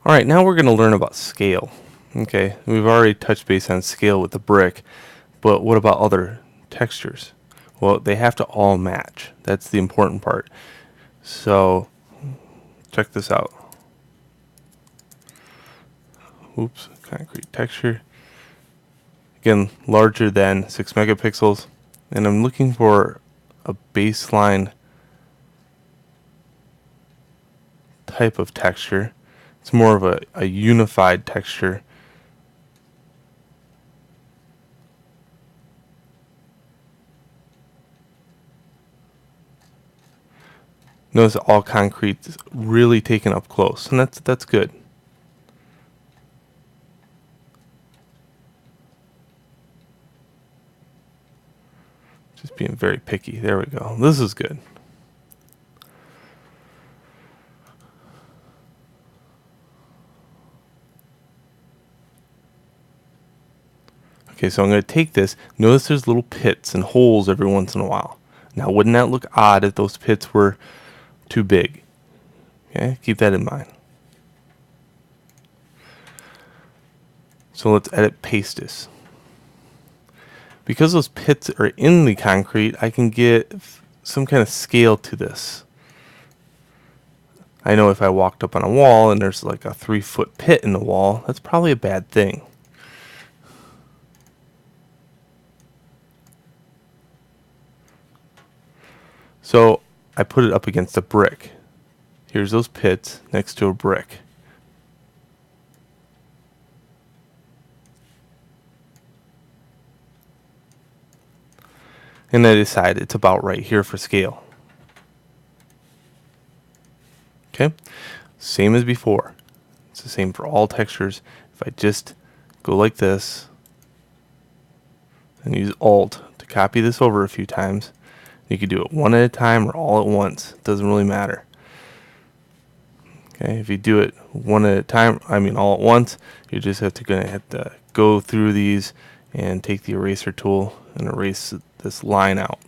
Alright, now we're going to learn about scale. Okay, we've already touched base on scale with the brick, but what about other textures? Well, they have to all match. That's the important part. So, check this out. Oops, concrete texture. Again, larger than 6 megapixels. And I'm looking for a baseline type of texture. It's more of a unified texture. Notice all concrete is really taken up close, and that's good. Just being very picky. There we go. This is good. Okay, so I'm going to take this. Notice there's little pits and holes every once in a while. Now, wouldn't that look odd if those pits were too big? Okay, keep that in mind. So let's edit Pastis. Because those pits are in the concrete, I can get some kind of scale to this. I know if I walked up on a wall and there's like a 3-foot pit in the wall, that's probably a bad thing. So I put it up against a brick. Here's those pits next to a brick. And I decide it's about right here for scale. Okay, same as before. It's the same for all textures. If I just go like this and use Alt to copy this over a few times, you could do it one at a time or all at once. It doesn't really matter. Okay, if you do it one at a time, all at once, you just have to go through these and take the eraser tool and erase this line out.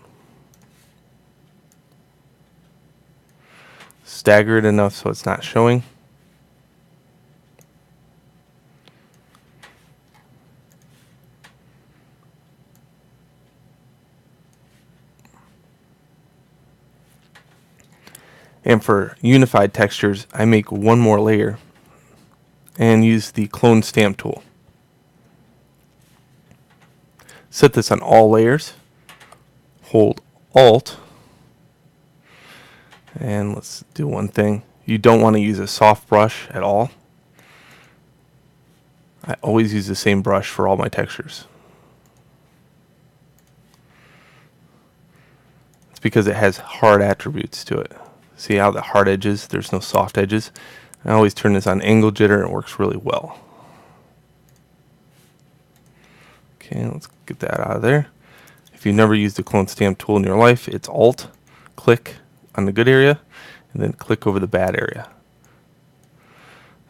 Stagger it enough so it's not showing. And for unified textures, I make one more layer and use the clone stamp tool. Set this on all layers. Hold Alt. And let's do one thing. You don't want to use a soft brush at all. I always use the same brush for all my textures. It's because it has hard attributes to it. See how the hard edges, there's no soft edges. I always turn this on angle jitter and it works really well. Okay, let's get that out of there. If you've never used the clone stamp tool in your life, it's Alt, click on the good area, and then click over the bad area.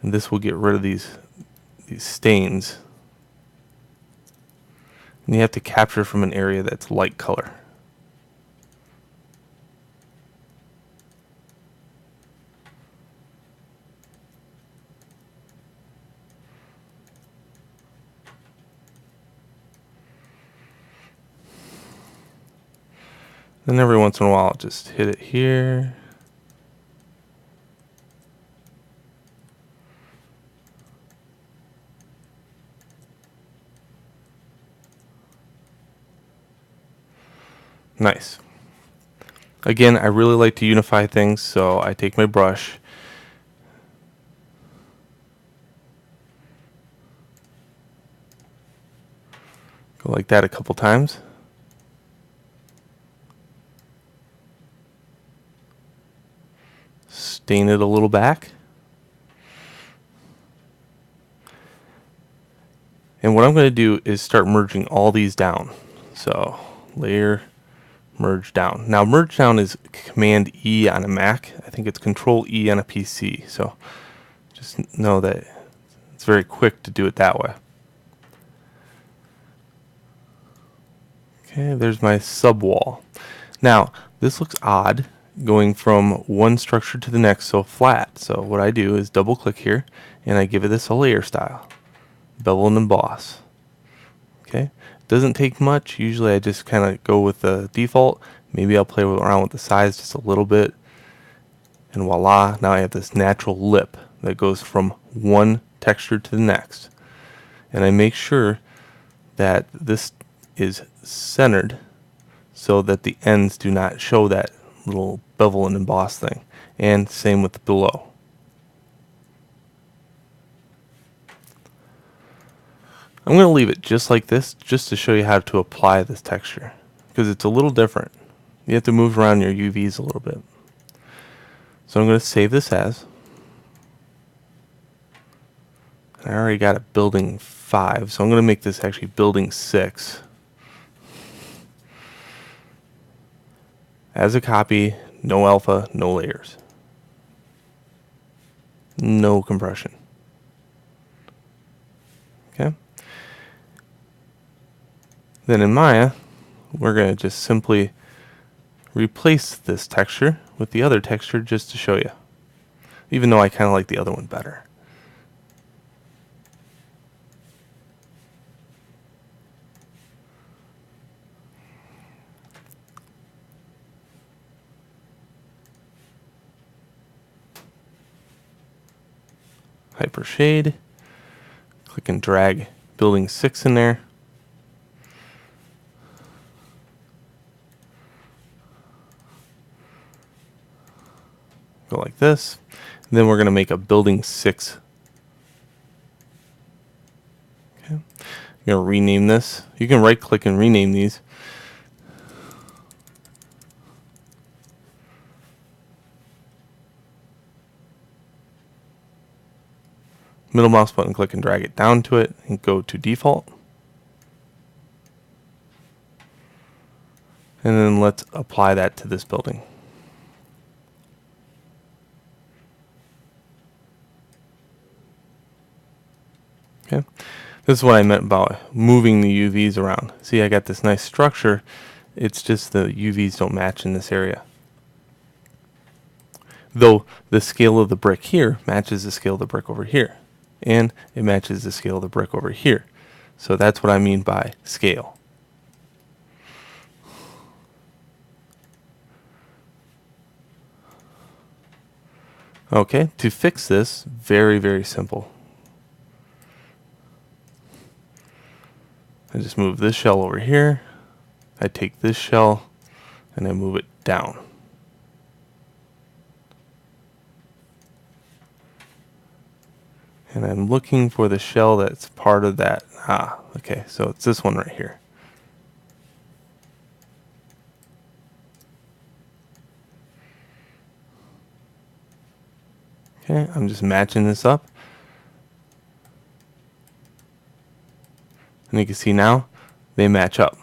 And this will get rid of these stains. And you have to capture from an area that's light color. Then every once in a while, I'll just hit it here. Nice. Again, I really like to unify things, so I take my brush. Go like that a couple times. Stain it a little back. And what I'm going to do is start merging all these down. So, layer, merge down. Now, merge down is Command E on a Mac. I think it's Control E on a PC. So, just know that it's very quick to do it that way. Okay, there's my subwall. Now, this looks odd going from one structure to the next, so flat. So what I do is double click here and I give it this a layer style, bevel and emboss. Okay, doesn't take much. Usually I just kind of go with the default. Maybe I'll play around with the size just a little bit, and voila, now I have this natural lip that goes from one texture to the next. And I make sure that this is centered so that the ends do not show that little bevel and emboss thing. And same with below. I'm going to leave it just like this, just to show you how to apply this texture, because it's a little different. You have to move around your UVs a little bit. So I'm going to save this as. I already got it building 5, so I'm going to make this actually building 6. As a copy, no alpha, no layers. No compression. Okay. Then in Maya, we're going to just simply replace this texture with the other texture just to show you. Even though I kind of like the other one better. Hyper shade. Click and drag building 6 in there. Go like this. And then we're going to make a building 6. Okay. I'm going to rename this. You can right click and rename these. Middle mouse button, click and drag it down to it and go to default. And then let's apply that to this building. Okay. This is what I meant about moving the UVs around. See, I got this nice structure. It's just the UVs don't match in this area. Though the scale of the brick here matches the scale of the brick over here. And it matches the scale of the brick over here. So that's what I mean by scale. Okay, to fix this, very, very simple. I just move this shell over here. I take this shell and I move it down. And I'm looking for the shell that's part of that. Okay, so it's this one right here. Okay, I'm just matching this up. And you can see now, they match up.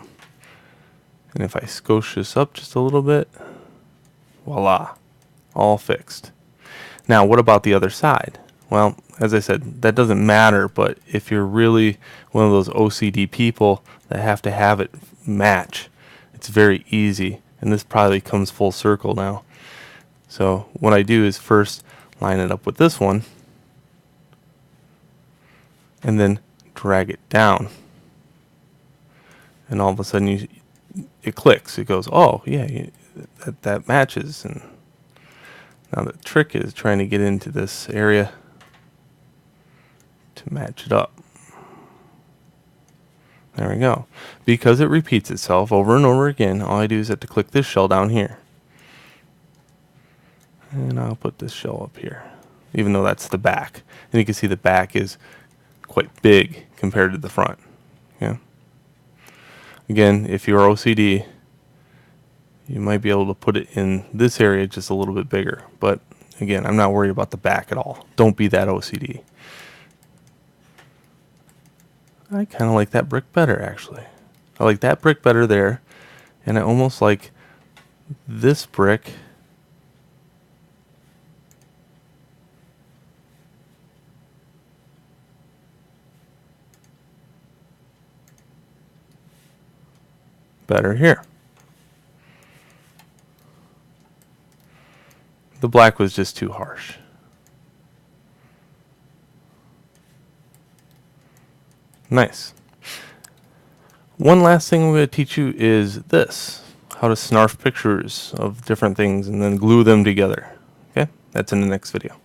And if I scosh this up just a little bit, voila, all fixed. Now, what about the other side? Well, as I said, that doesn't matter, but if you're really one of those OCD people that have to have it match, it's very easy. And this probably comes full circle now. So what I do is first line it up with this one, and then drag it down. And all of a sudden it clicks. It goes, oh yeah, that matches. And now the trick is trying to get into this area to match it up. There we go. Because it repeats itself over and over again, all I do is have to click this shell down here. And I'll put this shell up here, even though that's the back. And you can see the back is quite big compared to the front. Yeah. Again, if you're OCD, you might be able to put it in this area just a little bit bigger. But again, I'm not worried about the back at all. Don't be that OCD. I kind of like that brick better, actually. I like that brick better there. And I almost like this brick better here. The black was just too harsh. Nice. One last thing I'm going to teach you is this. How to snarf pictures of different things and then glue them together. Okay? That's in the next video.